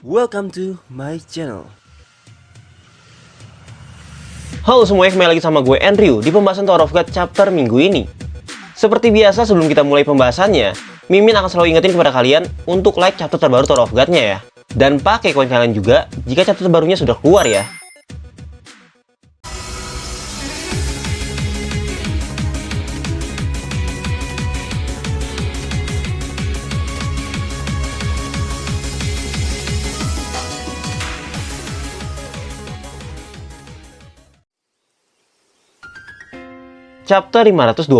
Welcome to my channel. Halo semuanya, kembali lagi sama gue Andrew di pembahasan Tower of God chapter minggu ini. Seperti biasa, sebelum kita mulai pembahasannya, Mimin akan selalu ingetin kepada kalian untuk like chapter terbaru Tower of God-nya ya. Dan pakai koin kalian juga jika chapter terbarunya sudah keluar ya. Chapter 526.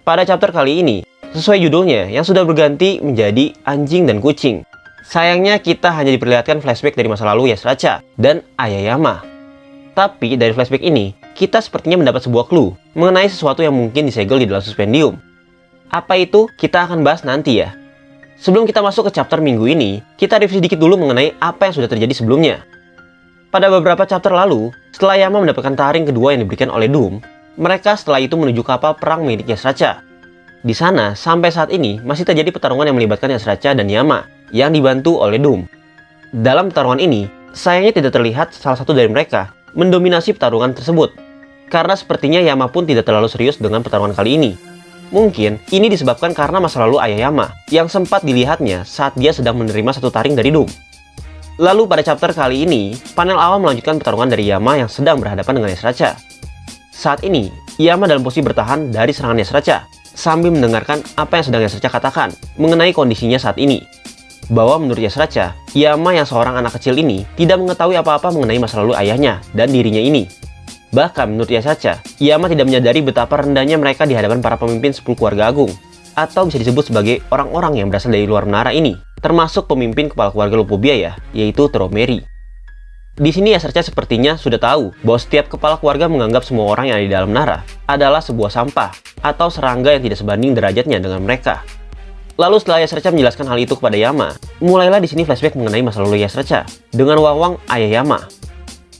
Pada chapter kali ini, sesuai judulnya yang sudah berganti menjadi anjing dan kucing. Sayangnya kita hanya diperlihatkan flashback dari masa lalu Yasracha dan Ayayama. Tapi dari flashback ini, kita sepertinya mendapat sebuah clue mengenai sesuatu yang mungkin disegel di dalam suspendium. Apa itu? Kita akan bahas nanti ya. Sebelum kita masuk ke chapter minggu ini, kita review sedikit dulu mengenai apa yang sudah terjadi sebelumnya. Pada beberapa chapter lalu, setelah Yama mendapatkan taring kedua yang diberikan oleh Doom, mereka setelah itu menuju kapal perang milik Yasracha. Di sana, sampai saat ini masih terjadi pertarungan yang melibatkan Yasracha dan Yama yang dibantu oleh Doom. Dalam pertarungan ini, sayangnya tidak terlihat salah satu dari mereka mendominasi pertarungan tersebut. Karena sepertinya Yama pun tidak terlalu serius dengan pertarungan kali ini. Mungkin ini disebabkan karena masa lalu ayah Yama yang sempat dilihatnya saat dia sedang menerima satu taring dari Doom. Lalu pada chapter kali ini, panel awal melanjutkan pertarungan dari Yama yang sedang berhadapan dengan Yasracha. Saat ini, Yama dalam posisi bertahan dari serangan Yasracha sambil mendengarkan apa yang sedang Yasracha katakan mengenai kondisinya saat ini. Bahwa menurut Yasracha, Yama yang seorang anak kecil ini tidak mengetahui apa-apa mengenai masa lalu ayahnya dan dirinya ini. Bahkan menurut Yasracha, Yama tidak menyadari betapa rendahnya mereka di hadapan para pemimpin 10 keluarga agung, atau bisa disebut sebagai orang-orang yang berasal dari luar menara ini, termasuk pemimpin kepala keluarga Lopobia ya, yaitu Tromeri. Di sini Yasracha sepertinya sudah tahu bahwa setiap kepala keluarga menganggap semua orang yang ada di dalam menara adalah sebuah sampah atau serangga yang tidak sebanding derajatnya dengan mereka. Lalu setelah Yasracha menjelaskan hal itu kepada Yama, mulailah di sini flashback mengenai masa lalu Yasracha dengan Wang-Wang ayah Yama.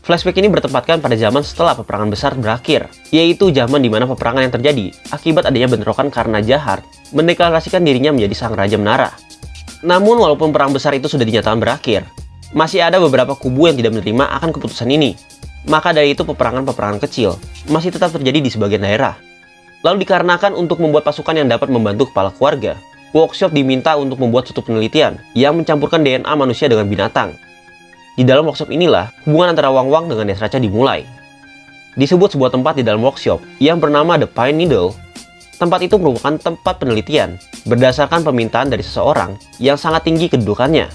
Flashback ini bertempatkan pada zaman setelah peperangan besar berakhir, yaitu zaman di mana peperangan yang terjadi akibat adanya bentrokan karena Jahar mendeklarasikan dirinya menjadi sang raja menara. Namun walaupun perang besar itu sudah dinyatakan berakhir, masih ada beberapa kubu yang tidak menerima akan keputusan ini. Maka dari itu peperangan-peperangan kecil masih tetap terjadi di sebagian daerah. Lalu dikarenakan untuk membuat pasukan yang dapat membantu kepala keluarga, workshop diminta untuk membuat suatu penelitian yang mencampurkan DNA manusia dengan binatang. Di dalam workshop inilah hubungan antara Wang-Wang dengan Yasracha dimulai. Disebut sebuah tempat di dalam workshop yang bernama The Pine Needle. Tempat itu merupakan tempat penelitian berdasarkan permintaan dari seseorang yang sangat tinggi kedudukannya,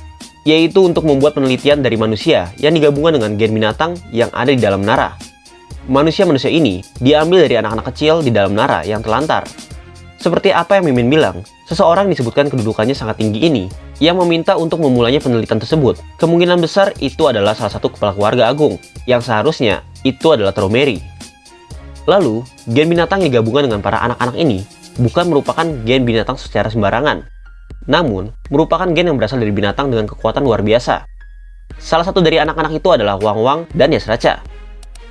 yaitu untuk membuat penelitian dari manusia yang digabungkan dengan gen binatang yang ada di dalam menara. Manusia-manusia ini diambil dari anak-anak kecil di dalam menara yang telantar. Seperti apa yang Mimin bilang, seseorang disebutkan kedudukannya sangat tinggi ini yang meminta untuk memulainya penelitian tersebut. Kemungkinan besar itu adalah salah satu kepala keluarga agung, yang seharusnya itu adalah Tromeri. Lalu, gen binatang yang digabungkan dengan para anak-anak ini bukan merupakan gen binatang secara sembarangan, namun merupakan gen yang berasal dari binatang dengan kekuatan luar biasa. Salah satu dari anak-anak itu adalah Wang-Wang dan Yasracha.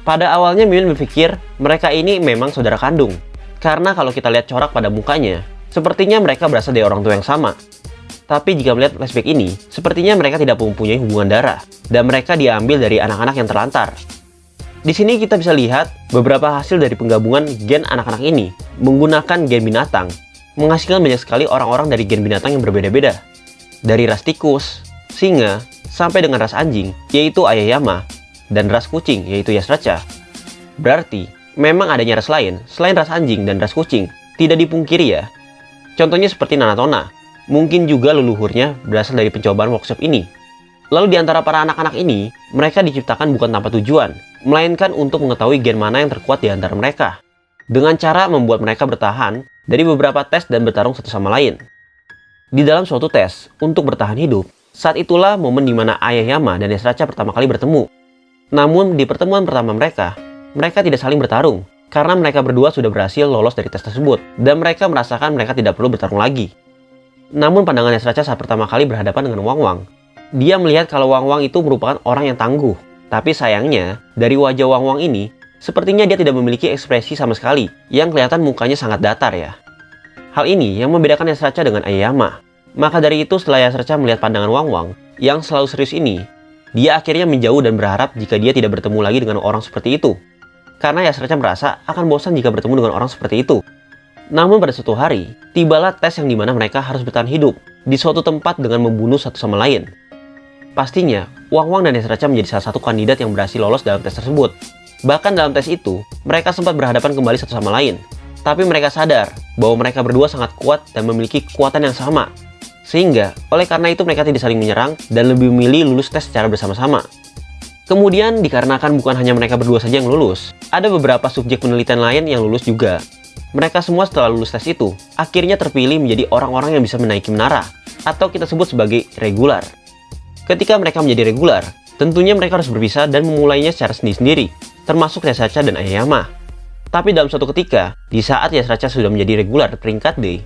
Pada awalnya Mimin berpikir mereka ini memang saudara kandung, karena kalau kita lihat corak pada mukanya, sepertinya mereka berasal dari orang tua yang sama. Tapi jika melihat flashback ini, sepertinya mereka tidak mempunyai hubungan darah, dan mereka diambil dari anak-anak yang terlantar. Di sini kita bisa lihat beberapa hasil dari penggabungan gen anak-anak ini menggunakan gen binatang, menghasilkan banyak sekali orang-orang dari gen binatang yang berbeda-beda. Dari ras tikus, singa, sampai dengan ras anjing, yaitu ayah Yama, dan ras kucing, yaitu Yasracha. Berarti, memang adanya ras lain, selain ras anjing dan ras kucing, tidak dipungkiri ya. Contohnya seperti Nanatona, mungkin juga leluhurnya berasal dari pencobaan workshop ini. Lalu di antara para anak-anak ini, mereka diciptakan bukan tanpa tujuan, melainkan untuk mengetahui gen mana yang terkuat di antara mereka, dengan cara membuat mereka bertahan dari beberapa tes dan bertarung satu sama lain. Di dalam suatu tes untuk bertahan hidup, saat itulah momen di mana ayah Yama dan Yasracha pertama kali bertemu. Namun di pertemuan pertama mereka tidak saling bertarung karena mereka berdua sudah berhasil lolos dari tes tersebut dan mereka merasakan mereka tidak perlu bertarung lagi. Namun pandangan Yasracha saat pertama kali berhadapan dengan Wang-Wang, dia melihat kalau Wang-Wang itu merupakan orang yang tangguh. Tapi sayangnya, dari wajah Wang-Wang ini, sepertinya dia tidak memiliki ekspresi sama sekali, yang kelihatan mukanya sangat datar ya. Hal ini yang membedakan Yasracha dengan Ayayama. Maka dari itu setelah Yasracha melihat pandangan Wang-Wang, yang selalu serius ini, dia akhirnya menjauh dan berharap jika dia tidak bertemu lagi dengan orang seperti itu. Karena Yasraca merasa akan bosan jika bertemu dengan orang seperti itu. Namun pada suatu hari, tibalah tes yang dimana mereka harus bertahan hidup di suatu tempat dengan membunuh satu sama lain. Pastinya, Wang Wang dan Yasraca menjadi salah satu kandidat yang berhasil lolos dalam tes tersebut. Bahkan dalam tes itu, mereka sempat berhadapan kembali satu sama lain. Tapi mereka sadar bahwa mereka berdua sangat kuat dan memiliki kekuatan yang sama. Sehingga, oleh karena itu mereka tidak saling menyerang dan lebih memilih lulus tes secara bersama-sama. Kemudian, dikarenakan bukan hanya mereka berdua saja yang lulus, ada beberapa subjek penelitian lain yang lulus juga. Mereka semua setelah lulus tes itu, akhirnya terpilih menjadi orang-orang yang bisa menaiki menara, atau kita sebut sebagai regular. Ketika mereka menjadi regular, tentunya mereka harus berpisah dan memulainya secara sendiri-sendiri, termasuk Yasraca dan Aoyama. Tapi dalam suatu ketika, di saat Yasraca sudah menjadi regular peringkat D,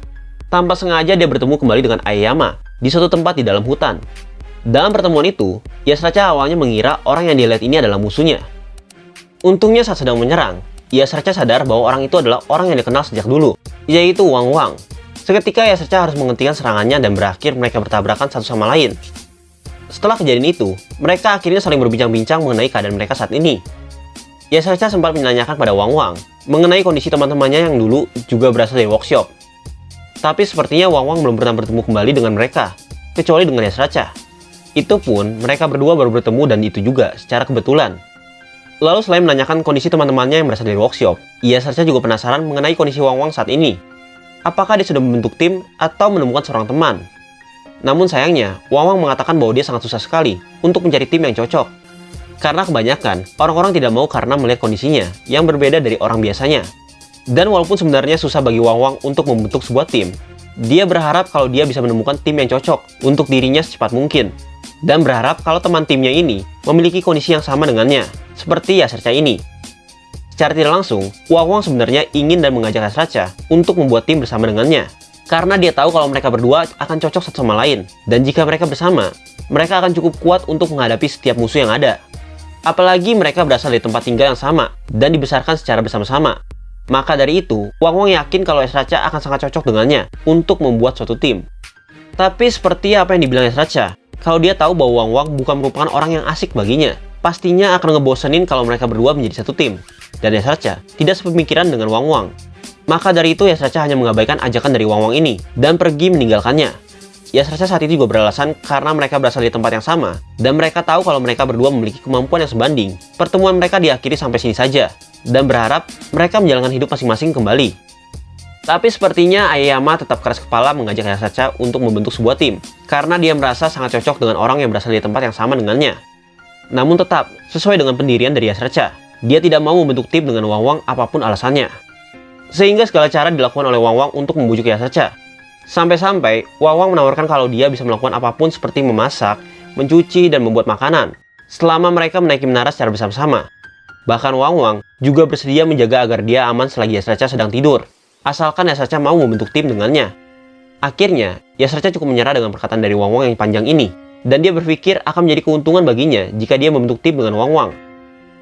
tanpa sengaja dia bertemu kembali dengan Aoyama di suatu tempat di dalam hutan. Dalam pertemuan itu, Yasraca awalnya mengira orang yang dia lihat ini adalah musuhnya. Untungnya saat sedang menyerang, Yasraca sadar bahwa orang itu adalah orang yang dikenal sejak dulu, yaitu Wang Wang. Seketika Yasraca harus menghentikan serangannya dan berakhir mereka bertabrakan satu sama lain. Setelah kejadian itu, mereka akhirnya saling berbincang-bincang mengenai keadaan mereka saat ini. Yasraca sempat menanyakan pada Wang Wang mengenai kondisi teman-temannya yang dulu juga berasal dari workshop. Tapi sepertinya Wang Wang belum pernah bertemu kembali dengan mereka, kecuali dengan Yasraca. Itu pun mereka berdua baru bertemu dan itu juga secara kebetulan. Lalu selain menanyakan kondisi teman-temannya yang berasal dari workshop, Yasraca juga penasaran mengenai kondisi Wang Wang saat ini. Apakah dia sudah membentuk tim atau menemukan seorang teman? Namun sayangnya, Wang Wang mengatakan bahwa dia sangat susah sekali untuk mencari tim yang cocok. Karena kebanyakan, orang-orang tidak mau karena melihat kondisinya yang berbeda dari orang biasanya. Dan walaupun sebenarnya susah bagi Wang Wang untuk membentuk sebuah tim, dia berharap kalau dia bisa menemukan tim yang cocok untuk dirinya secepat mungkin. Dan berharap kalau teman timnya ini memiliki kondisi yang sama dengannya, seperti Yasraca ini. Secara tidak langsung, Wang Wang sebenarnya ingin dan mengajak Yasraca untuk membuat tim bersama dengannya. Karena dia tahu kalau mereka berdua akan cocok satu sama lain. Dan jika mereka bersama, mereka akan cukup kuat untuk menghadapi setiap musuh yang ada. Apalagi mereka berasal dari tempat tinggal yang sama dan dibesarkan secara bersama-sama. Maka dari itu, Wang Wang yakin kalau Yasraca akan sangat cocok dengannya untuk membuat suatu tim. Tapi seperti apa yang dibilang Yasraca, kalau dia tahu bahwa Wang Wang bukan merupakan orang yang asik baginya, pastinya akan ngebosenin kalau mereka berdua menjadi satu tim. Dan Yasraca tidak sepemikiran dengan Wang Wang. Maka dari itu Yasraca hanya mengabaikan ajakan dari Wang Wang ini dan pergi meninggalkannya. Yasraca saat itu juga beralasan karena mereka berasal dari tempat yang sama dan mereka tahu kalau mereka berdua memiliki kemampuan yang sebanding. Pertemuan mereka diakhiri sampai sini saja dan berharap mereka menjalankan hidup masing-masing kembali. Tapi sepertinya Aoyama tetap keras kepala mengajak Yasraca untuk membentuk sebuah tim karena dia merasa sangat cocok dengan orang yang berasal dari tempat yang sama dengannya. Namun tetap, sesuai dengan pendirian dari Yasraca, dia tidak mau membentuk tim dengan Wang Wang apapun alasannya. Sehingga segala cara dilakukan oleh Wang Wang untuk membujuk Yasraca. Sampai-sampai Wang Wang menawarkan kalau dia bisa melakukan apapun seperti memasak, mencuci, dan membuat makanan selama mereka menaiki menara secara bersama-sama. Bahkan Wang Wang juga bersedia menjaga agar dia aman selagi Yasraca sedang tidur, asalkan Yasraca mau membentuk tim dengannya. Akhirnya, Yasraca cukup menyerah dengan perkataan dari Wang Wang yang panjang ini, dan dia berpikir akan menjadi keuntungan baginya jika dia membentuk tim dengan Wang Wang.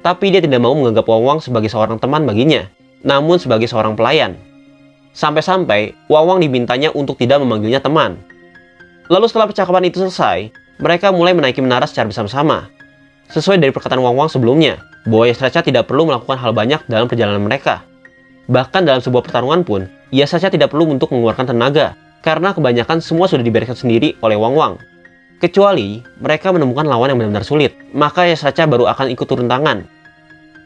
Tapi dia tidak mau menganggap Wang Wang sebagai seorang teman baginya, namun sebagai seorang pelayan. Sampai-sampai Wang Wang dimintanya untuk tidak memanggilnya teman. Lalu setelah percakapan itu selesai, mereka mulai menaiki menara secara bersama-sama. Sesuai dari perkataan Wang Wang sebelumnya, bahwa Yasraca tidak perlu melakukan hal banyak dalam perjalanan mereka. Bahkan dalam sebuah pertarungan pun, Yasraca tidak perlu untuk mengeluarkan tenaga, karena kebanyakan semua sudah dibereskan sendiri oleh Wang Wang. Kecuali mereka menemukan lawan yang benar-benar sulit, maka Yasraca baru akan ikut turun tangan.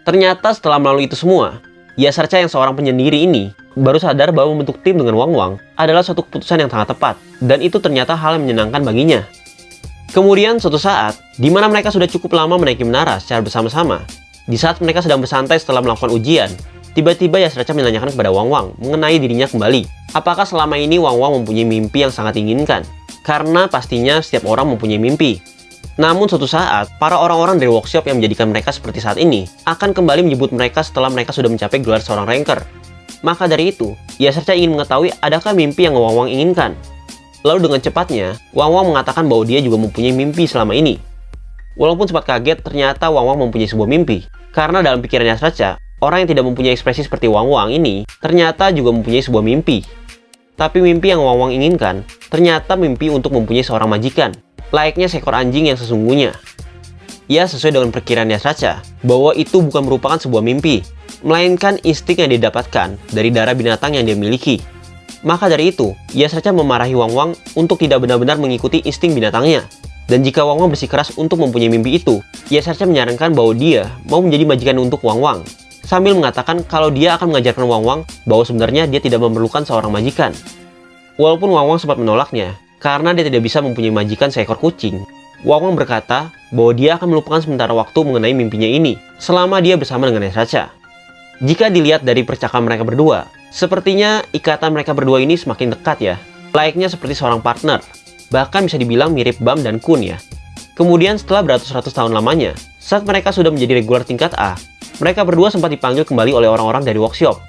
Ternyata setelah melalui itu semua, Yasraca yang seorang penyendiri ini baru sadar bahwa membentuk tim dengan Wang Wang adalah suatu keputusan yang sangat tepat, dan itu ternyata hal yang menyenangkan baginya. Kemudian suatu saat, di mana mereka sudah cukup lama menaiki menara secara bersama-sama, di saat mereka sedang bersantai setelah melakukan ujian, tiba-tiba Yasraca menanyakan kepada Wang Wang mengenai dirinya kembali. Apakah selama ini Wang Wang mempunyai mimpi yang sangat diinginkan? Karena pastinya setiap orang mempunyai mimpi. Namun suatu saat, para orang-orang dari workshop yang menjadikan mereka seperti saat ini akan kembali menyebut mereka setelah mereka sudah mencapai gelar seorang ranker. Maka dari itu, Yasraca ingin mengetahui adakah mimpi yang Wang Wang inginkan. Lalu dengan cepatnya, Wang Wang mengatakan bahwa dia juga mempunyai mimpi selama ini. Walaupun sempat kaget, ternyata Wang Wang mempunyai sebuah mimpi. Karena dalam pikiran Yasraca, orang yang tidak mempunyai ekspresi seperti Wang Wang ini ternyata juga mempunyai sebuah mimpi. Tapi mimpi yang Wang Wang inginkan ternyata mimpi untuk mempunyai seorang majikan. layaknya seekor anjing yang sesungguhnya. Ya, sesuai dengan perkiraan Yasraca, bahwa itu bukan merupakan sebuah mimpi, melainkan insting yang didapatkan dari darah binatang yang dia miliki. Maka dari itu, Yasraca memarahi Wang Wang untuk tidak benar-benar mengikuti insting binatangnya. Dan jika Wang Wang bersikeras untuk mempunyai mimpi itu, Yasraca menyarankan bahwa dia mau menjadi majikan untuk Wang Wang, sambil mengatakan kalau dia akan mengajarkan Wang Wang bahwa sebenarnya dia tidak memerlukan seorang majikan. Walaupun Wang Wang sempat menolaknya, karena dia tidak bisa mempunyai majikan seekor kucing, Wang Wang berkata bahwa dia akan melupakan sementara waktu mengenai mimpinya ini, selama dia bersama dengan Yasraca. Jika dilihat dari percakapan mereka berdua, sepertinya ikatan mereka berdua ini semakin dekat ya, layaknya seperti seorang partner. Bahkan bisa dibilang mirip Bam dan Kun ya. Kemudian setelah beratus-ratus tahun lamanya, saat mereka sudah menjadi regular tingkat A, mereka berdua sempat dipanggil kembali oleh orang-orang dari workshop.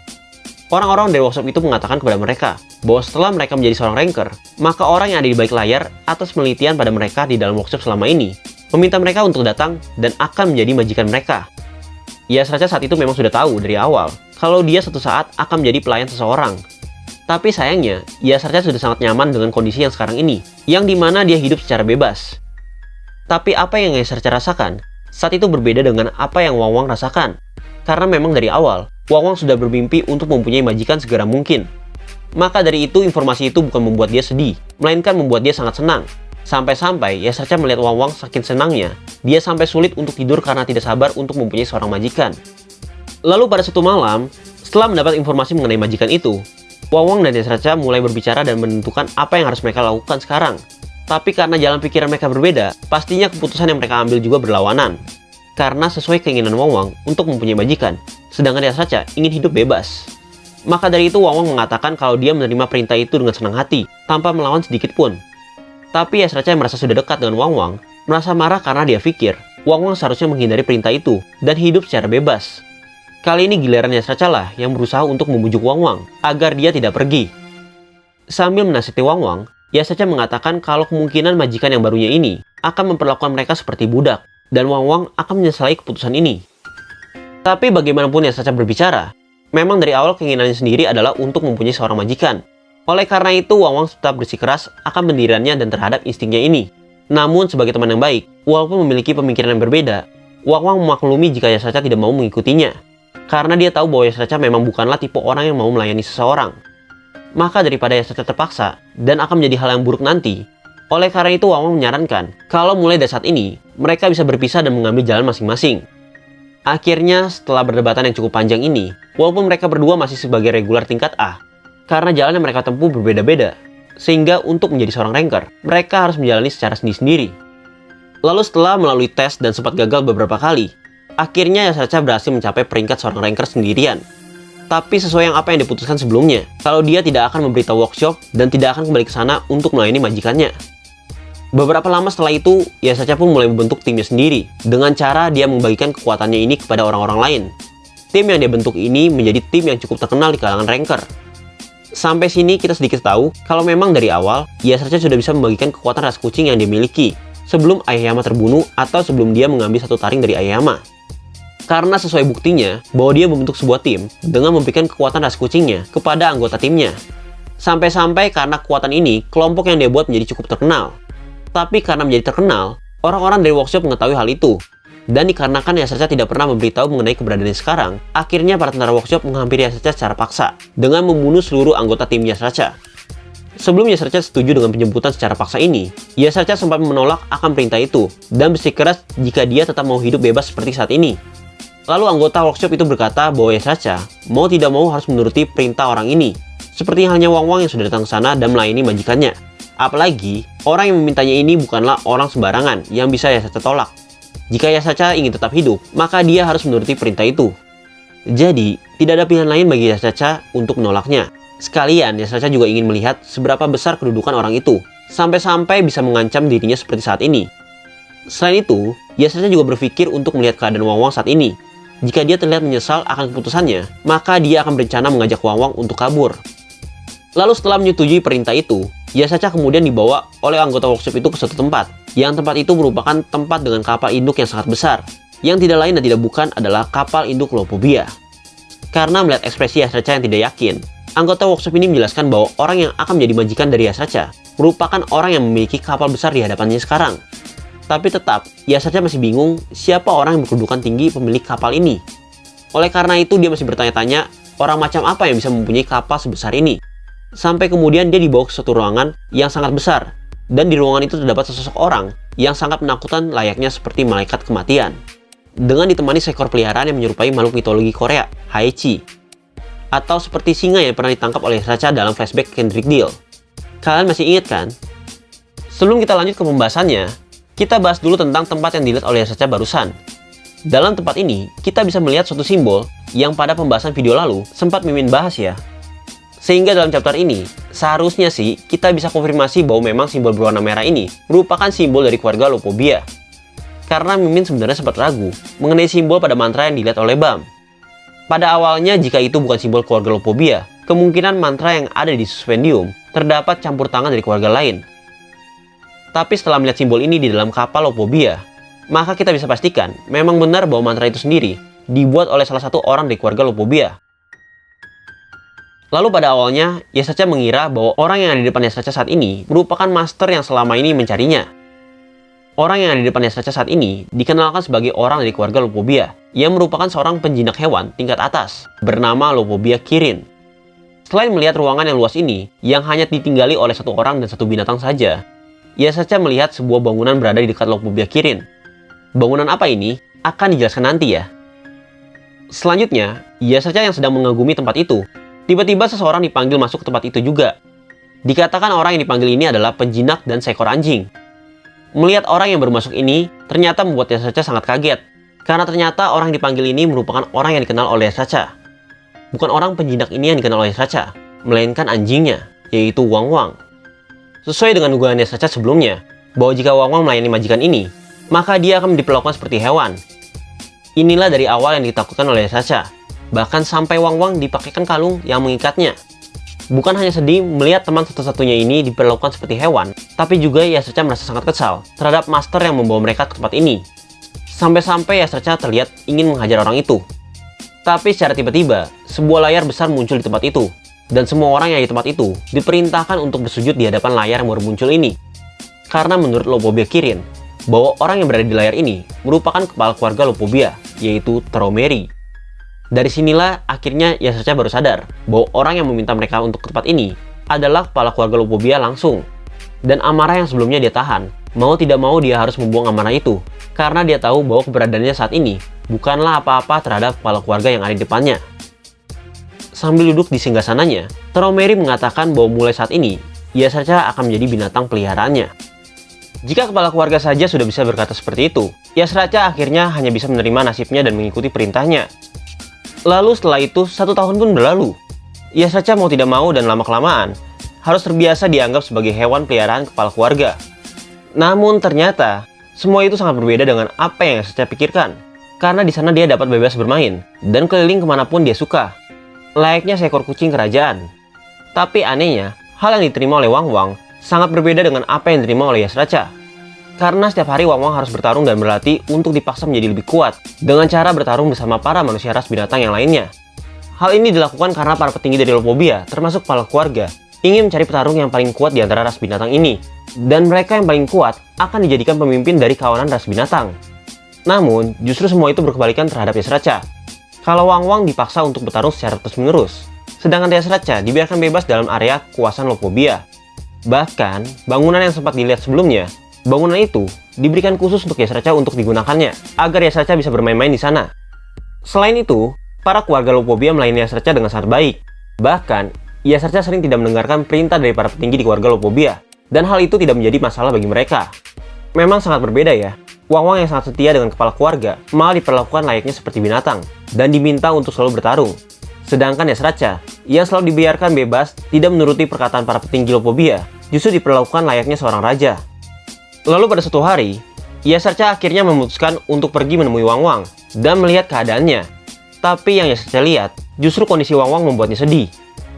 Orang-orang dari workshop itu mengatakan kepada mereka bahwa setelah mereka menjadi seorang ranker, maka orang yang ada di balik layar atas penelitian pada mereka di dalam workshop selama ini meminta mereka untuk datang dan akan menjadi majikan mereka. Yasraca saat itu memang sudah tahu dari awal kalau dia suatu saat akan menjadi pelayan seseorang. Tapi sayangnya, Yasraca sudah sangat nyaman dengan kondisi yang sekarang ini, yang dimana dia hidup secara bebas. Tapi apa yang Yasraca rasakan saat itu berbeda dengan apa yang Wang Wang rasakan. Karena memang dari awal, Wang Wang sudah bermimpi untuk mempunyai majikan segera mungkin. Maka dari itu informasi itu bukan membuat dia sedih, melainkan membuat dia sangat senang. Sampai-sampai Yasraca melihat Wang Wang saking senangnya, dia sampai sulit untuk tidur karena tidak sabar untuk mempunyai seorang majikan. Lalu pada suatu malam, setelah mendapat informasi mengenai majikan itu, Wang Wang dan Yasraca mulai berbicara dan menentukan apa yang harus mereka lakukan sekarang. Tapi karena jalan pikiran mereka berbeda, pastinya keputusan yang mereka ambil juga berlawanan. Karena sesuai keinginan Wang Wang untuk mempunyai majikan, sedangkan Yasraca ingin hidup bebas. Maka dari itu Wang Wang mengatakan kalau dia menerima perintah itu dengan senang hati, tanpa melawan sedikit pun. Tapi Yasraca yang merasa sudah dekat dengan Wang Wang, merasa marah karena dia pikir Wang Wang seharusnya menghindari perintah itu dan hidup secara bebas. Kali ini giliran Yasraca lah yang berusaha untuk membujuk Wang Wang agar dia tidak pergi. Sambil menasihati Wang Wang, Yasraca mengatakan kalau kemungkinan majikan yang barunya ini akan memperlakukan mereka seperti budak, dan Wang Wang akan menyesali keputusan ini. Tapi bagaimanapun Yasraca berbicara, memang dari awal keinginannya sendiri adalah untuk mempunyai seorang majikan. Oleh karena itu, Wang Wang tetap bersikeras akan pendiriannya dan terhadap instingnya ini. Namun sebagai teman yang baik, walaupun memiliki pemikiran yang berbeda, Wang Wang memaklumi jika Yasraca tidak mau mengikutinya. Karena dia tahu bahwa Yasraca memang bukanlah tipe orang yang mau melayani seseorang. Maka daripada Yasraca terpaksa dan akan menjadi hal yang buruk nanti, oleh karena itu Wang Wang menyarankan kalau mulai dari saat ini, mereka bisa berpisah dan mengambil jalan masing-masing. Akhirnya setelah perdebatan yang cukup panjang ini, walaupun mereka berdua masih sebagai regular tingkat A, karena jalan yang mereka tempuh berbeda-beda, sehingga untuk menjadi seorang ranker, mereka harus menjalani secara sendiri-sendiri. Lalu setelah melalui tes dan sempat gagal beberapa kali, akhirnya Yasraca berhasil mencapai peringkat seorang ranker sendirian. Tapi sesuai yang apa yang diputuskan sebelumnya, kalau dia tidak akan memberitahu workshop dan tidak akan kembali ke sana untuk melayani majikannya. Beberapa lama setelah itu, Yasraca pun mulai membentuk timnya sendiri dengan cara dia membagikan kekuatannya ini kepada orang-orang lain. Tim yang dia bentuk ini menjadi tim yang cukup terkenal di kalangan ranker. Sampai sini kita sedikit tahu kalau memang dari awal, Yasraca sudah bisa membagikan kekuatan ras kucing yang dimiliki sebelum Aoyama terbunuh atau sebelum dia mengambil satu taring dari Aoyama. Karena sesuai buktinya bahwa dia membentuk sebuah tim dengan memberikan kekuatan ras kucingnya kepada anggota timnya. Sampai-sampai karena kekuatan ini, kelompok yang dia buat menjadi cukup terkenal. Tapi karena menjadi terkenal, orang-orang dari workshop mengetahui hal itu. Dan dikarenakan Yasraca tidak pernah memberitahu mengenai keberadaannya sekarang, akhirnya para tentara workshop menghampiri Yasraca secara paksa dengan membunuh seluruh anggota tim Yasraca. Sebelum Yasraca setuju dengan penjemputan secara paksa ini, Yasraca sempat menolak akan perintah itu dan bersikeras jika dia tetap mau hidup bebas seperti saat ini. Lalu anggota workshop itu berkata bahwa Yasraca mau tidak mau harus menuruti perintah orang ini, seperti halnya Wang Wang yang sudah datang ke sana dan melayani majikannya. Apalagi, orang yang memintanya ini bukanlah orang sembarangan yang bisa Yasraca tolak. Jika Yasraca ingin tetap hidup, maka dia harus menuruti perintah itu. Jadi, tidak ada pilihan lain bagi Yasraca untuk menolaknya. Sekalian, Yasraca juga ingin melihat seberapa besar kedudukan orang itu, sampai-sampai bisa mengancam dirinya seperti saat ini. Selain itu, Yasraca juga berpikir untuk melihat keadaan Wang Wang saat ini. Jika dia terlihat menyesal akan keputusannya, maka dia akan berencana mengajak Wang Wang untuk kabur. Lalu setelah menyetujui perintah itu, Yasraca kemudian dibawa oleh anggota workshop itu ke suatu tempat, yang tempat itu merupakan tempat dengan kapal induk yang sangat besar, yang tidak lain dan tidak bukan adalah kapal induk Lopobia. Karena melihat ekspresi Yasraca yang tidak yakin, anggota workshop ini menjelaskan bahwa orang yang akan menjadi majikan dari Yasraca merupakan orang yang memiliki kapal besar di hadapannya sekarang. Tapi tetap, Yasraca masih bingung siapa orang yang berkedudukan tinggi pemilik kapal ini. Oleh karena itu, dia masih bertanya-tanya orang macam apa yang bisa mempunyai kapal sebesar ini. Sampai kemudian dia dibawa ke suatu ruangan yang sangat besar. Dan di ruangan itu terdapat sesosok orang yang sangat menakutkan layaknya seperti malaikat kematian. Dengan ditemani seekor peliharaan yang menyerupai makhluk mitologi Korea, Haechi. Atau seperti singa yang pernah ditangkap oleh Yasraca dalam flashback Kendrick Deal. Kalian masih ingat kan? Sebelum kita lanjut ke pembahasannya, kita bahas dulu tentang tempat yang dilihat oleh Yasraca barusan. Dalam tempat ini, kita bisa melihat suatu simbol yang pada pembahasan video lalu sempat Mimin bahas ya. Sehingga dalam chapter ini, seharusnya sih kita bisa konfirmasi bahwa memang simbol berwarna merah ini merupakan simbol dari keluarga Lopobia. Karena Mimin sebenarnya sempat ragu mengenai simbol pada mantra yang dilihat oleh Bam. Pada awalnya, jika itu bukan simbol keluarga Lopobia, kemungkinan mantra yang ada di suspendium terdapat campur tangan dari keluarga lain. Tapi setelah melihat simbol ini di dalam kapal Lopobia, maka kita bisa pastikan memang benar bahwa mantra itu sendiri dibuat oleh salah satu orang dari keluarga Lopobia. Lalu pada awalnya, Yasraca mengira bahwa orang yang ada di depan Yasraca saat ini merupakan master yang selama ini mencarinya. Orang yang ada di depan Yasraca saat ini dikenalkan sebagai orang dari keluarga Lopobia, yang merupakan seorang penjinak hewan tingkat atas, bernama Lopobia Kirin. Selain melihat ruangan yang luas ini, yang hanya ditinggali oleh satu orang dan satu binatang saja, Yasraca melihat sebuah bangunan berada di dekat Lopobia Kirin. Bangunan apa ini akan dijelaskan nanti ya. Selanjutnya, Yasraca yang sedang mengagumi tempat itu, tiba-tiba seseorang dipanggil masuk ke tempat itu juga. Dikatakan orang yang dipanggil ini adalah penjinak dan seekor anjing. Melihat orang yang baru masuk ini, ternyata membuat Yasraca sangat kaget. Karena ternyata orang yang dipanggil ini merupakan orang yang dikenal oleh Yasraca. Bukan orang penjinak ini yang dikenal oleh Yasraca, melainkan anjingnya, yaitu Wang Wang. Sesuai dengan dugaan Yasraca sebelumnya, bahwa jika Wang Wang melayani majikan ini, maka dia akan diperlakukan seperti hewan. Inilah dari awal yang ditakutkan oleh Yasraca. Bahkan sampai Wang Wang dipakaikan kalung yang mengikatnya. Bukan hanya sedih melihat teman satu-satunya ini diperlakukan seperti hewan, tapi juga Yasraca merasa sangat kesal terhadap master yang membawa mereka ke tempat ini. Sampai-sampai Yasraca terlihat ingin menghajar orang itu. Tapi secara tiba-tiba, sebuah layar besar muncul di tempat itu. Dan semua orang yang di tempat itu diperintahkan untuk bersujud di hadapan layar yang baru muncul ini. Karena menurut Lopobia Kirin, bahwa orang yang berada di layar ini merupakan kepala keluarga Lopobia, yaitu Tromeri. Dari sinilah akhirnya Yasraca baru sadar bahwa orang yang meminta mereka untuk ke tempat ini adalah kepala keluarga Lopobia langsung. Dan amarah yang sebelumnya dia tahan, mau tidak mau dia harus membuang amarah itu. Karena dia tahu bahwa keberadaannya saat ini bukanlah apa-apa terhadap kepala keluarga yang ada di depannya. Sambil duduk di singgasananya, Tromeri mengatakan bahwa mulai saat ini, Yasraca akan menjadi binatang peliharaannya. Jika kepala keluarga saja sudah bisa berkata seperti itu, Yasraca akhirnya hanya bisa menerima nasibnya dan mengikuti perintahnya. Lalu setelah itu, 1 tahun pun berlalu. Yasraca mau tidak mau dan lama-kelamaan, harus terbiasa dianggap sebagai hewan peliharaan kepala keluarga. Namun ternyata, semua itu sangat berbeda dengan apa yang Yasraca pikirkan. Karena di sana dia dapat bebas bermain, dan keliling kemanapun dia suka. Layaknya seekor kucing kerajaan. Tapi anehnya, hal yang diterima oleh Wang Wang sangat berbeda dengan apa yang diterima oleh Yasraca. Karena setiap hari Wang Wang harus bertarung dan berlatih untuk dipaksa menjadi lebih kuat dengan cara bertarung bersama para manusia ras binatang yang lainnya. Hal ini dilakukan karena para petinggi dari Lopobia, termasuk kepala keluarga, ingin mencari petarung yang paling kuat di antara ras binatang ini. Dan mereka yang paling kuat akan dijadikan pemimpin dari kawanan ras binatang. Namun, justru semua itu berkebalikan terhadap Yasraca. Kalau Wang Wang dipaksa untuk bertarung secara terus-menerus, sedangkan Yasraca dibiarkan bebas dalam area kekuasaan Lopobia. Bahkan, bangunan yang sempat dilihat sebelumnya, bangunan itu diberikan khusus untuk Yasraca untuk digunakannya, agar Yasraca bisa bermain-main di sana. Selain itu, para keluarga Lopobia melayani Yasraca dengan sangat baik. Bahkan, Yasraca sering tidak mendengarkan perintah dari para petinggi di keluarga Lopobia, dan hal itu tidak menjadi masalah bagi mereka. Memang sangat berbeda ya. Wang Wang yang sangat setia dengan kepala keluarga malah diperlakukan layaknya seperti binatang dan diminta untuk selalu bertarung. Sedangkan Yasraca yang selalu dibiarkan bebas tidak menuruti perkataan para petinggi Lopobia, justru diperlakukan layaknya seorang raja. Lalu pada suatu hari, Yasraca akhirnya memutuskan untuk pergi menemui Wang Wang dan melihat keadaannya. Tapi yang Yasraca lihat, justru kondisi Wang Wang membuatnya sedih.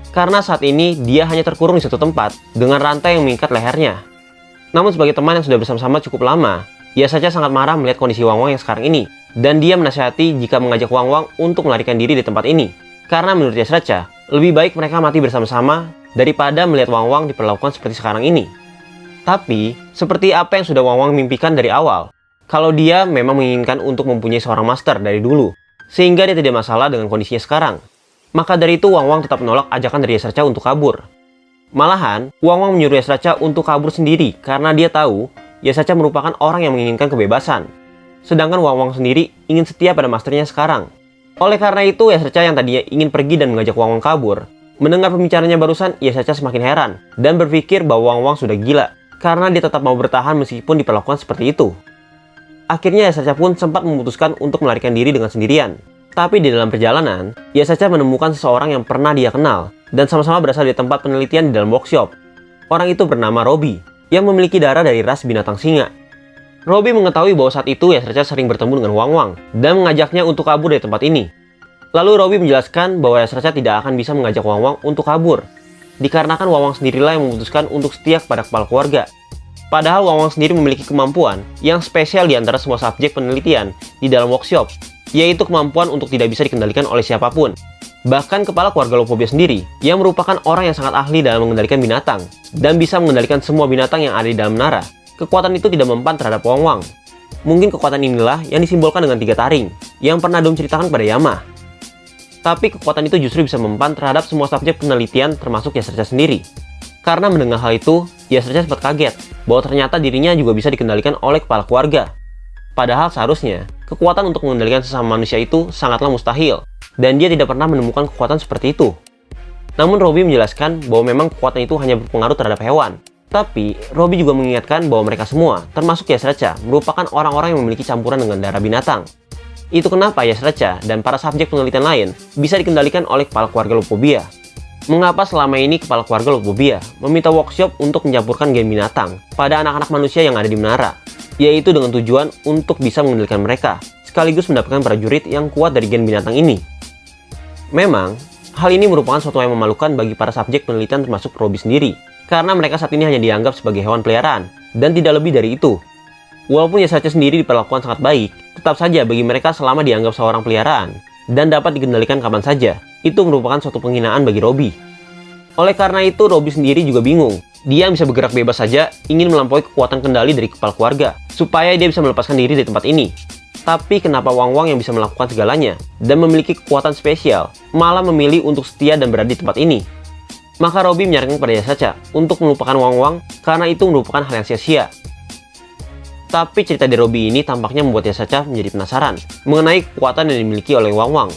Karena saat ini dia hanya terkurung di satu tempat dengan rantai yang mengikat lehernya. Namun sebagai teman yang sudah bersama-sama cukup lama, Yasraca sangat marah melihat kondisi Wang Wang yang sekarang ini, dan dia menasihati jika mengajak Wang Wang untuk melarikan diri di tempat ini. Karena menurut Yasraca, Lebih baik mereka mati bersama-sama daripada melihat Wang Wang diperlakukan seperti sekarang ini. Tapi, seperti apa yang sudah Wang Wang mimpikan dari awal, kalau dia memang menginginkan untuk mempunyai seorang master dari dulu, sehingga dia tidak masalah dengan kondisinya sekarang. Maka dari itu Wang Wang tetap menolak ajakan dari Yasracha untuk kabur. Malahan, Wang Wang menyuruh Yasracha untuk kabur sendiri karena dia tahu Yasracha merupakan orang yang menginginkan kebebasan. Sedangkan Wang Wang sendiri ingin setia pada masternya sekarang. Oleh karena itu, Yasracha yang tadinya ingin pergi dan mengajak Wang Wang kabur, mendengar pembicaranya barusan, Yasracha semakin heran dan berpikir bahwa Wang Wang sudah gila karena dia tetap mau bertahan meskipun diperlakukan seperti itu. Akhirnya Yasracha pun sempat memutuskan untuk melarikan diri dengan sendirian. Tapi di dalam perjalanan, Yasracha menemukan seseorang yang pernah dia kenal dan sama-sama berasal dari tempat penelitian di dalam workshop. Orang itu bernama Robbie, yang memiliki darah dari ras binatang singa. Robbie mengetahui bahwa saat itu Yasracha sering bertemu dengan Wang Wang dan mengajaknya untuk kabur dari tempat ini. Lalu Robbie menjelaskan bahwa Yasracha tidak akan bisa mengajak Wang Wang untuk kabur, dikarenakan Wang Wang sendirilah yang memutuskan untuk setia kepada kepala keluarga. Padahal Wang Wang sendiri memiliki kemampuan yang spesial di antara semua subjek penelitian di dalam workshop, yaitu kemampuan untuk tidak bisa dikendalikan oleh siapapun. Bahkan kepala keluarga Lopobia sendiri, yang merupakan orang yang sangat ahli dalam mengendalikan binatang, dan bisa mengendalikan semua binatang yang ada di dalam menara, kekuatan itu tidak mempan terhadap Wang Wang. Mungkin kekuatan inilah yang disimbolkan dengan 3 taring, yang pernah Dom ceritakan pada Yama. Tapi kekuatan itu justru bisa mempan terhadap semua subjek penelitian termasuk Yasracha sendiri. Karena mendengar hal itu, Yasracha sempat kaget bahwa ternyata dirinya juga bisa dikendalikan oleh kepala keluarga. Padahal seharusnya, kekuatan untuk mengendalikan sesama manusia itu sangatlah mustahil, dan dia tidak pernah menemukan kekuatan seperti itu. Namun Robbie menjelaskan bahwa memang kekuatan itu hanya berpengaruh terhadap hewan. Tapi, Robbie juga mengingatkan bahwa mereka semua, termasuk Yasracha, merupakan orang-orang yang memiliki campuran dengan darah binatang. Itu kenapa Yasracha dan para subjek penelitian lain bisa dikendalikan oleh kepala keluarga Lopobia. Mengapa selama ini kepala keluarga Lopobia meminta workshop untuk mencampurkan gen binatang pada anak-anak manusia yang ada di menara, yaitu dengan tujuan untuk bisa mengendalikan mereka, sekaligus mendapatkan prajurit yang kuat dari gen binatang ini. Memang, hal ini merupakan suatu yang memalukan bagi para subjek penelitian termasuk Robbie sendiri, karena mereka saat ini hanya dianggap sebagai hewan peliharaan, dan tidak lebih dari itu. Walaupun Yasracha sendiri diperlakukan sangat baik, tetap saja bagi mereka selama dianggap seorang peliharaan, dan dapat dikendalikan kapan saja, itu merupakan suatu penghinaan bagi Robbie. Oleh karena itu, Robbie sendiri juga bingung. Dia bisa bergerak bebas saja, ingin melampaui kekuatan kendali dari kepala keluarga, supaya dia bisa melepaskan diri dari tempat ini. Tapi kenapa Wang Wang yang bisa melakukan segalanya, dan memiliki kekuatan spesial, malah memilih untuk setia dan berada di tempat ini? Maka Robbie menyarankan kepada Yasracha untuk melupakan Wang Wang, karena itu merupakan hal yang sia-sia. Tapi cerita dari Robbie ini tampaknya membuat Yasracha menjadi penasaran mengenai kekuatan yang dimiliki oleh Wang Wang.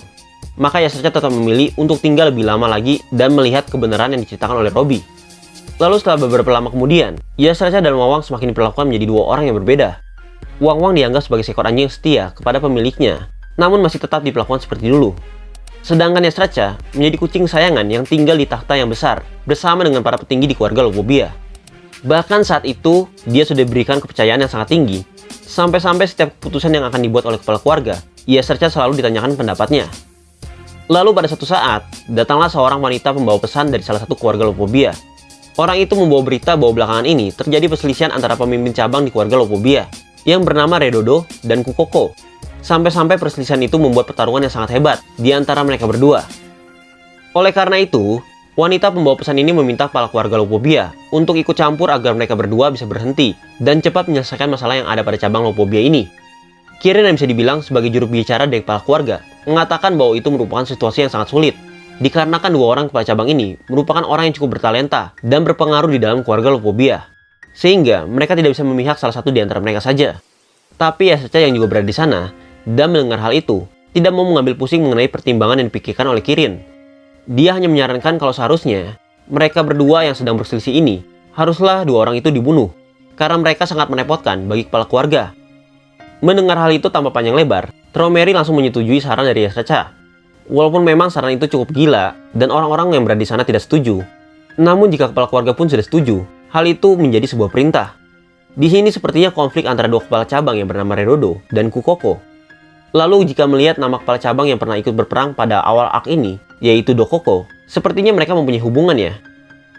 Maka Yasracha tetap memilih untuk tinggal lebih lama lagi dan melihat kebenaran yang diceritakan oleh Robbie. Lalu setelah beberapa lama kemudian, Yasracha dan Wang Wang semakin diperlakukan menjadi 2 orang yang berbeda. Wang Wang dianggap sebagai seekor anjing yang setia kepada pemiliknya, namun masih tetap diperlakukan seperti dulu. Sedangkan Yasracha menjadi kucing kesayangan yang tinggal di takhta yang besar bersama dengan para petinggi di keluarga Lopobia. Bahkan saat itu, dia sudah diberikan kepercayaan yang sangat tinggi. Sampai-sampai setiap keputusan yang akan dibuat oleh kepala keluarga, Yasracha selalu ditanyakan pendapatnya. Lalu pada suatu saat, datanglah seorang wanita pembawa pesan dari salah satu keluarga Lopobia. Orang itu membawa berita bahwa belakangan ini terjadi perselisihan antara pemimpin cabang di keluarga Lopobia, yang bernama Redodo dan Kukoko. Sampai-sampai perselisihan itu membuat pertarungan yang sangat hebat di antara mereka berdua. Oleh karena itu, wanita pembawa pesan ini meminta kepala keluarga Lopobia untuk ikut campur agar mereka berdua bisa berhenti dan cepat menyelesaikan masalah yang ada pada cabang Lopobia ini. Kirin yang bisa dibilang sebagai juru bicara dari kepala keluarga mengatakan bahwa itu merupakan situasi yang sangat sulit, dikarenakan 2 orang kepala cabang ini merupakan orang yang cukup bertalenta dan berpengaruh di dalam keluarga Lopobia, sehingga mereka tidak bisa memihak salah satu di antara mereka saja. Tapi Yasracha yang juga berada di sana dan mendengar hal itu tidak mau mengambil pusing mengenai pertimbangan yang dipikirkan oleh Kirin. Dia hanya menyarankan kalau seharusnya mereka berdua yang sedang berselisih ini haruslah 2 orang itu dibunuh, karena mereka sangat merepotkan bagi kepala keluarga. Mendengar hal itu tanpa panjang lebar, Tromeri langsung menyetujui saran dari Yasracha. Walaupun memang saran itu cukup gila dan orang-orang yang berada di sana tidak setuju, namun jika kepala keluarga pun sudah setuju, hal itu menjadi sebuah perintah. Di sini sepertinya konflik antara 2 kepala cabang yang bernama Redodo dan Kukoko. Lalu jika melihat nama kepala cabang yang pernah ikut berperang pada awal arc ini, yaitu Dokoko, sepertinya mereka mempunyai hubungan ya.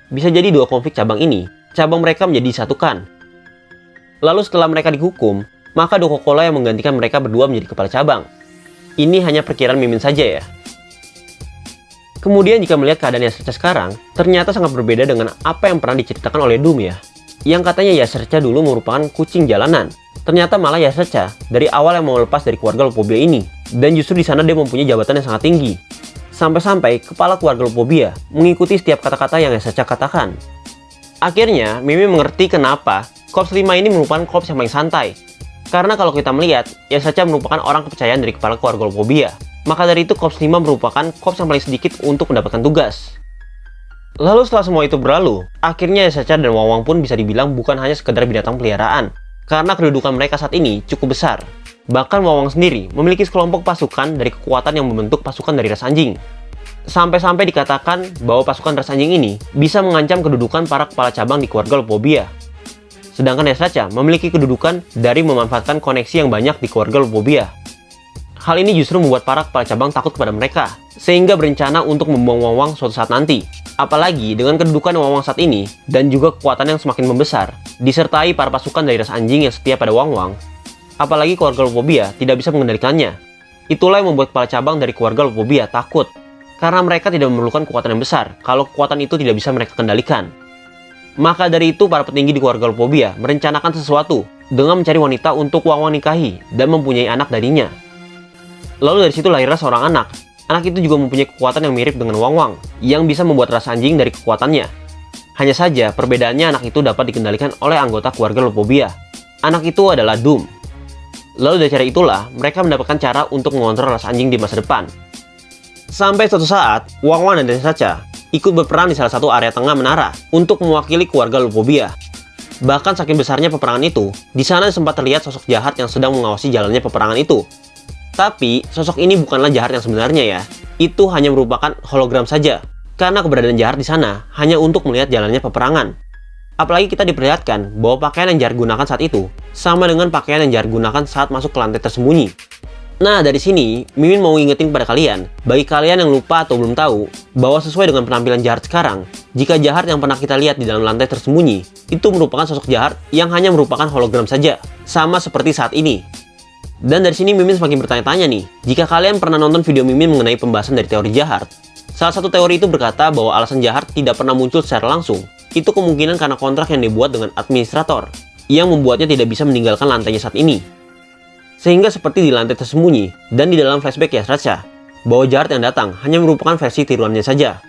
Bisa jadi 2 konflik cabang ini, cabang mereka menjadi disatukan. Lalu setelah mereka dihukum, maka Dokoko lah yang menggantikan mereka berdua menjadi kepala cabang. Ini hanya perkiraan Mimin saja ya. Kemudian jika melihat keadaan Yasirca sekarang, ternyata sangat berbeda dengan apa yang pernah diceritakan oleh Doom ya. Yang katanya Yasirca dulu merupakan kucing jalanan. Ternyata malah Yasirca dari awal yang mau lepas dari keluarga Lupobia ini. Dan justru di sana dia mempunyai jabatan yang sangat tinggi. Sampai-sampai kepala keluarga Lupobia mengikuti setiap kata-kata yang Yasirca katakan. Akhirnya, Mimi mengerti kenapa Korps 5 ini merupakan korps yang paling santai. Karena kalau kita melihat, Yasirca merupakan orang kepercayaan dari kepala keluarga Lupobia. Maka dari itu Korps 5 merupakan korps yang paling sedikit untuk mendapatkan tugas. Lalu setelah semua itu berlalu, akhirnya Yasirca dan Wang Wang pun bisa dibilang bukan hanya sekedar binatang peliharaan. Karena kedudukan mereka saat ini cukup besar. Bahkan Wang Wang sendiri memiliki sekelompok pasukan dari kekuatan yang membentuk pasukan dari ras anjing. Sampai-sampai dikatakan bahwa pasukan ras anjing ini bisa mengancam kedudukan para kepala cabang di keluarga Lupobia. Sedangkan Yasirca memiliki kedudukan dari memanfaatkan koneksi yang banyak di keluarga Lupobia. Hal ini justru membuat para kepala cabang takut kepada mereka, sehingga berencana untuk membuang Wang Wang suatu saat nanti. Apalagi dengan kedudukan Wang Wang saat ini, dan juga kekuatan yang semakin membesar, disertai para pasukan dari ras anjing yang setia pada Wang Wang, apalagi keluarga Lupobia tidak bisa mengendalikannya. Itulah yang membuat kepala cabang dari keluarga Lupobia takut, karena mereka tidak memerlukan kekuatan yang besar kalau kekuatan itu tidak bisa mereka kendalikan. Maka dari itu para petinggi di keluarga Lupobia merencanakan sesuatu dengan mencari wanita untuk Wang Wang nikahi dan mempunyai anak darinya. Lalu dari situ lahirlah seorang anak. Anak itu juga mempunyai kekuatan yang mirip dengan Wang Wang, yang bisa membuat ras anjing dari kekuatannya. Hanya saja perbedaannya anak itu dapat dikendalikan oleh anggota keluarga Lupobia. Anak itu adalah Doom. Lalu dari cara itulah mereka mendapatkan cara untuk mengontrol ras anjing di masa depan. Sampai suatu saat, Wang Wang dan Yasirca ikut berperan di salah satu area tengah menara untuk mewakili keluarga Lupobia. Bahkan saking besarnya peperangan itu, di sana sempat terlihat sosok jahat yang sedang mengawasi jalannya peperangan itu. Tapi, sosok ini bukanlah jahat yang sebenarnya ya. Itu hanya merupakan hologram saja. Karena keberadaan jahat di sana hanya untuk melihat jalannya peperangan. Apalagi kita diperlihatkan bahwa pakaian yang jahat gunakan saat itu sama dengan pakaian yang jahat gunakan saat masuk ke lantai tersembunyi. Nah, dari sini, Mimin mau ingetin pada kalian, bagi kalian yang lupa atau belum tahu, bahwa sesuai dengan penampilan jahat sekarang, jika jahat yang pernah kita lihat di dalam lantai tersembunyi, itu merupakan sosok jahat yang hanya merupakan hologram saja, sama seperti saat ini. Dan dari sini Mimin semakin bertanya-tanya nih, jika kalian pernah nonton video Mimin mengenai pembahasan dari teori jahat, salah satu teori itu berkata bahwa alasan jahat tidak pernah muncul secara langsung. Itu kemungkinan karena kontrak yang dibuat dengan administrator, yang membuatnya tidak bisa meninggalkan lantainya saat ini. Sehingga seperti di lantai tersembunyi, dan di dalam flashback Yasirca, bahwa jahat yang datang hanya merupakan versi tiruannya saja.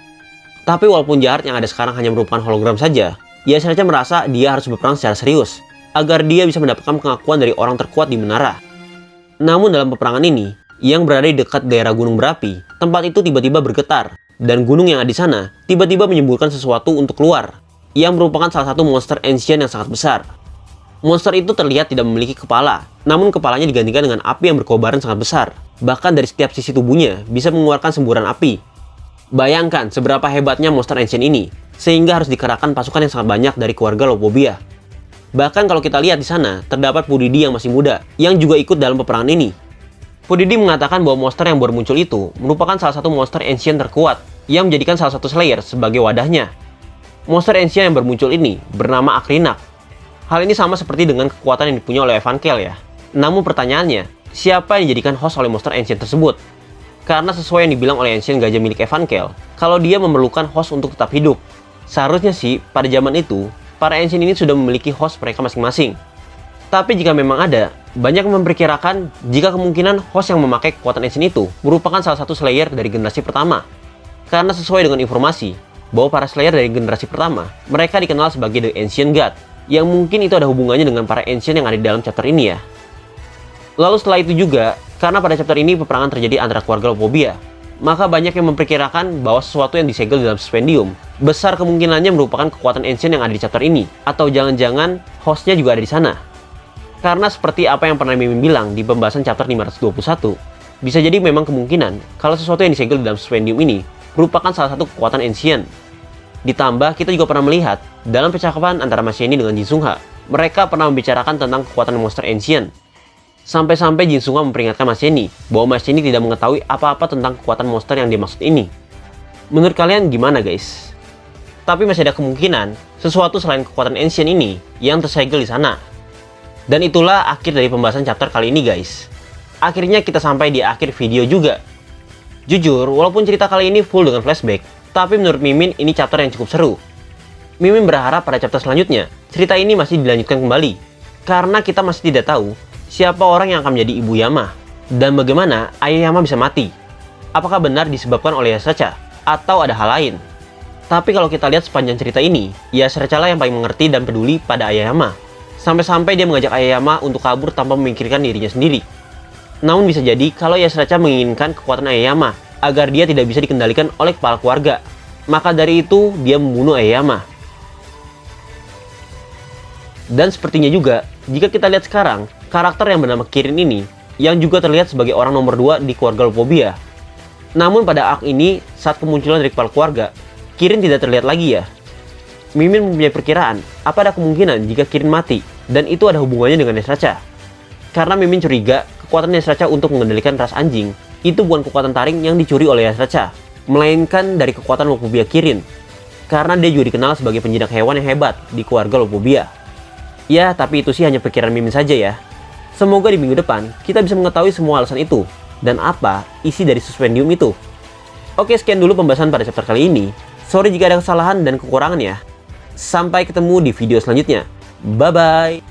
Tapi walaupun jahat yang ada sekarang hanya merupakan hologram saja, Yasirca merasa dia harus berperang secara serius, agar dia bisa mendapatkan pengakuan dari orang terkuat di menara. Namun dalam peperangan ini, yang berada di dekat daerah gunung berapi, tempat itu tiba-tiba bergetar, dan gunung yang ada di sana tiba-tiba menyemburkan sesuatu untuk keluar, yang merupakan salah satu monster ancient yang sangat besar. Monster itu terlihat tidak memiliki kepala, namun kepalanya digantikan dengan api yang berkobaran sangat besar. Bahkan dari setiap sisi tubuhnya bisa mengeluarkan semburan api. Bayangkan seberapa hebatnya monster ancient ini, sehingga harus dikerahkan pasukan yang sangat banyak dari keluarga Lupobia. Bahkan kalau kita lihat di sana, terdapat Pudidi yang masih muda, yang juga ikut dalam peperangan ini. Pudidi mengatakan bahwa monster yang baru muncul itu merupakan salah satu monster ancient terkuat, yang menjadikan salah satu Slayer sebagai wadahnya. Monster ancient yang baru muncul ini bernama Akrinak. Hal ini sama seperti dengan kekuatan yang dipunyai oleh Evankel ya. Namun pertanyaannya, siapa yang dijadikan host oleh monster ancient tersebut? Karena sesuai yang dibilang oleh ancient gajah milik Evankel, kalau dia memerlukan host untuk tetap hidup. Seharusnya sih, pada zaman itu, para ancient ini sudah memiliki host mereka masing-masing. Tapi jika memang ada, banyak yang memperkirakan jika kemungkinan host yang memakai kekuatan ancient itu merupakan salah satu Slayer dari generasi pertama. Karena sesuai dengan informasi, bahwa para Slayer dari generasi pertama, mereka dikenal sebagai The Ancient God, yang mungkin itu ada hubungannya dengan para ancient yang ada di dalam chapter ini ya. Lalu setelah itu juga, karena pada chapter ini peperangan terjadi antara keluarga Lupobia, maka banyak yang memperkirakan bahwa sesuatu yang disegel dalam suspendium besar kemungkinannya merupakan kekuatan ancient yang ada di chapter ini, atau jangan-jangan hostnya juga ada di sana. Karena seperti apa yang pernah Mimin bilang di pembahasan chapter 521, bisa jadi memang kemungkinan kalau sesuatu yang disegel dalam suspendium ini merupakan salah satu kekuatan ancient. Ditambah kita juga pernah melihat dalam percakapan antara Mas Yenny dengan Jin Sungha, mereka pernah membicarakan tentang kekuatan monster ancient. Sampai-sampai Jin Sungha memperingatkan Mas Yenny bahwa Mas Yenny tidak mengetahui apa-apa tentang kekuatan monster yang dimaksud ini. Menurut kalian gimana guys? Tapi masih ada kemungkinan sesuatu selain kekuatan ancient ini yang tersegel di sana. Dan itulah akhir dari pembahasan chapter kali ini guys. Akhirnya kita sampai di akhir video juga. Jujur, walaupun cerita kali ini full dengan flashback, tapi menurut Mimin ini chapter yang cukup seru. Mimin berharap pada chapter selanjutnya, cerita ini masih dilanjutkan kembali. Karena kita masih tidak tahu siapa orang yang akan menjadi Ibu Yama, dan bagaimana Ayah Yama bisa mati. Apakah benar disebabkan oleh Yasracha, atau ada hal lain? Tapi kalau kita lihat sepanjang cerita ini, Yasracha lah yang paling mengerti dan peduli pada Ayah Yama. Sampai-sampai dia mengajak Ayah Yama untuk kabur tanpa memikirkan dirinya sendiri. Namun bisa jadi kalau Yasracha menginginkan kekuatan Ayah Yama agar dia tidak bisa dikendalikan oleh kepala keluarga. Maka dari itu dia membunuh Ayah Yama. Dan sepertinya juga, jika kita lihat sekarang, karakter yang bernama Kirin ini yang juga terlihat sebagai orang nomor 2 di keluarga Lupobia. Namun pada arc ini, saat kemunculan dari kepala keluarga, Kirin tidak terlihat lagi ya. Mimin mempunyai perkiraan, apa ada kemungkinan jika Kirin mati, dan itu ada hubungannya dengan Yasracha. Karena Mimin curiga, kekuatan Yasracha untuk mengendalikan ras anjing, itu bukan kekuatan taring yang dicuri oleh Yasracha, melainkan dari kekuatan Lupobia Kirin. Karena dia juga dikenal sebagai penjinak hewan yang hebat di keluarga Lupobia. Ya, tapi itu sih hanya pikiran Mimin saja ya. Semoga di minggu depan, kita bisa mengetahui semua alasan itu, dan apa isi dari suspendium itu. Oke, sekian dulu pembahasan pada chapter kali ini. Sorry jika ada kesalahan dan kekurangan ya. Sampai ketemu di video selanjutnya. Bye-bye.